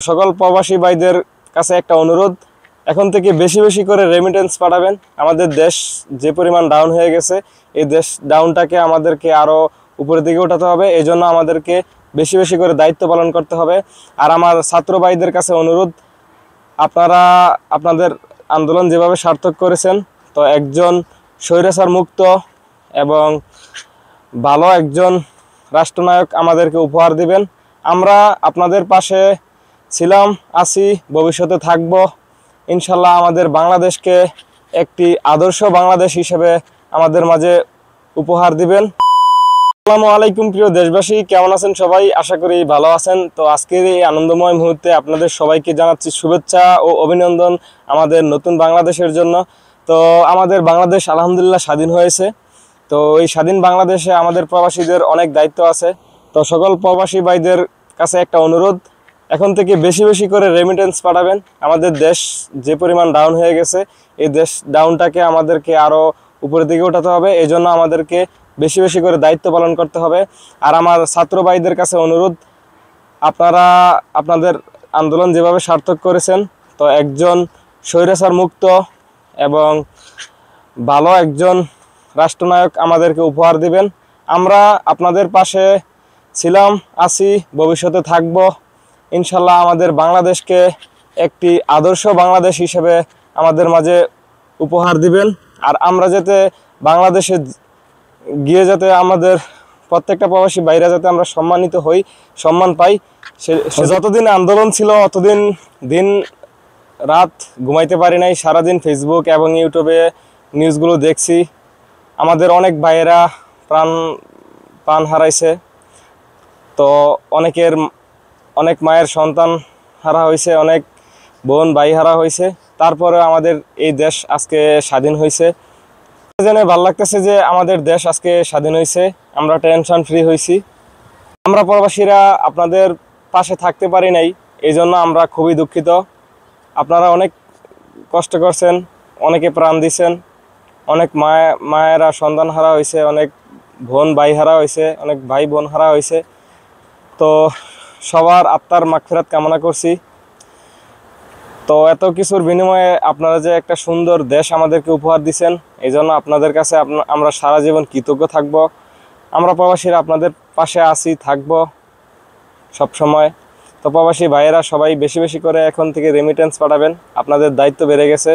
সকল প্রবাসী ভাইদের কাছে একটা অনুরোধ, এখন থেকে বেশি বেশি করে রেমিটেন্স পাঠাবেন। আমাদের দেশ যে পরিমাণ ডাউন হয়ে গেছে, এই দেশ ডাউনটাকে আমাদেরকে আরও উপরের দিকে ওঠাতে হবে। এই জন্য আমাদেরকে বেশি বেশি করে দায়িত্ব পালন করতে হবে। আর আমার ছাত্র ভাইদের কাছে অনুরোধ, আপনারা আপনাদের আন্দোলন যেভাবে সার্থক করেছেন, তো একজন স্বৈরাচার মুক্ত এবং ভালো একজন রাষ্ট্রনায়ক আমাদেরকে উপহার দিবেন। আমরা আপনাদের পাশে ছিলাম, আছি, ভবিষ্যতে থাকব ইনশাল্লাহ। আমাদের বাংলাদেশকে একটি আদর্শ বাংলাদেশ হিসেবে আমাদের মাঝে উপহার দিবেন। আসসালামু আলাইকুম প্রিয় দেশবাসী, কেমন আছেন সবাই? আশা করি ভালো আছেন। তো আজকের এই আনন্দময় মুহূর্তে আপনাদের সবাইকে জানাচ্ছি শুভেচ্ছা ও অভিনন্দন আমাদের নতুন বাংলাদেশের জন্য। তো আমাদের বাংলাদেশ আলহামদুলিল্লাহ স্বাধীন হয়েছে। তো এই স্বাধীন বাংলাদেশে আমাদের প্রবাসীদের অনেক দায়িত্ব আছে। তো সকল প্রবাসী ভাইদের কাছে একটা অনুরোধ, এখন থেকে বেশি বেশি করে রেমিটেন্স পাঠাবেন। আমাদের দেশ যে পরিমাণ ডাউন হয়ে গেছে, এই দেশ ডাউনটাকে আমাদেরকে আরও উপরের দিকে ওঠাতে হবে। এই জন্য আমাদেরকে বেশি বেশি করে দায়িত্ব পালন করতে হবে। আর আমার ছাত্র ভাইদের কাছে অনুরোধ, আপনারা আপনাদের আন্দোলন যেভাবে সার্থক করেছেন, তো একজন স্বৈরাচার মুক্ত এবং ভালো একজন রাষ্ট্রনায়ক আমাদেরকে উপহার দিবেন। আমরা আপনাদের পাশে ছিলাম, আছি, ভবিষ্যতে থাকব ইনশাল্লাহ। আমাদের বাংলাদেশকে একটি আদর্শ বাংলাদেশ হিসেবে আমাদের মাঝে উপহার দিবেন। আর আমরা যাতে বাংলাদেশে গিয়ে যাতে আমাদের প্রত্যেকটা প্রবাসী বাইরে যাতে আমরা সম্মানিত হই, সম্মান পাই। সে যতদিন আন্দোলন ছিল অতদিন দিন রাত ঘুমাইতে পারি নাই। সারাদিন ফেসবুক এবং ইউটিউবে নিউজগুলো দেখছি। আমাদের অনেক ভাইয়েরা প্রাণ হারাইছে। তো অনেক মায়ের সন্তান হারা হয়েছে, অনেক বোন ভাই হারা হয়েছে। তারপরে আমাদের এই দেশ আজকে স্বাধীন হয়েছে। জেনে ভালো লাগতেছে যে আমাদের দেশ আজকে স্বাধীন হয়েছে, আমরা টেনশন ফ্রি হয়েছি। আমরা প্রবাসীরা আপনাদের পাশে থাকতে পারি নাই, এই জন্য আমরা খুবই দুঃখিত। আপনারা অনেক কষ্ট করছেন, অনেকে প্রাণ দিছেন, অনেক মায়েরা সন্তান হারা হয়েছে, অনেক বোন ভাই হারা হয়েছে, অনেক ভাই বোন হারা হয়েছে। তো সবার আত্মার মাগফিরাত কামনা করছি। তো এত কিছুর বিনিময়ে আপনারা যে একটা সুন্দর দেশ আমাদেরকে উপহার দিচ্ছেন, এই জন্য আপনাদের কাছে আমরা সারা জীবন কৃতজ্ঞ থাকব। আমরা প্রবাসীরা আপনাদের পাশে আছি, থাকব সব সময়। তো প্রবাসী ভাইয়েরা সবাই বেশি বেশি করে এখন থেকে রেমিটেন্স পাঠাবেন। আপনাদের দায়িত্ব বেড়ে গেছে।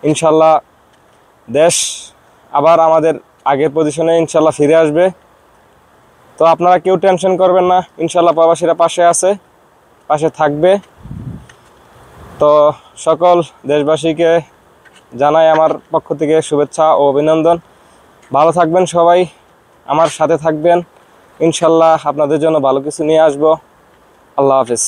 ইনশাল্লাহ দেশ আবার আমাদের আগের পজিশনে ইনশাল্লাহ ফিরে আসবে। তো আপনারা কেউ টেনশন করবেন না, ইনশাল্লাহ প্রবাসীরা পাশে আছে, পাশে থাকবে। তো সকল দেশবাসীকে জানাই আমার পক্ষ থেকে শুভেচ্ছা ও অভিনন্দন। ভালো থাকবেন সবাই, আমার সাথে থাকবেন ইনশাল্লাহ। আপনাদের জন্য ভালো কিছু নিয়ে আসবো। আল্লাহ হাফেজ।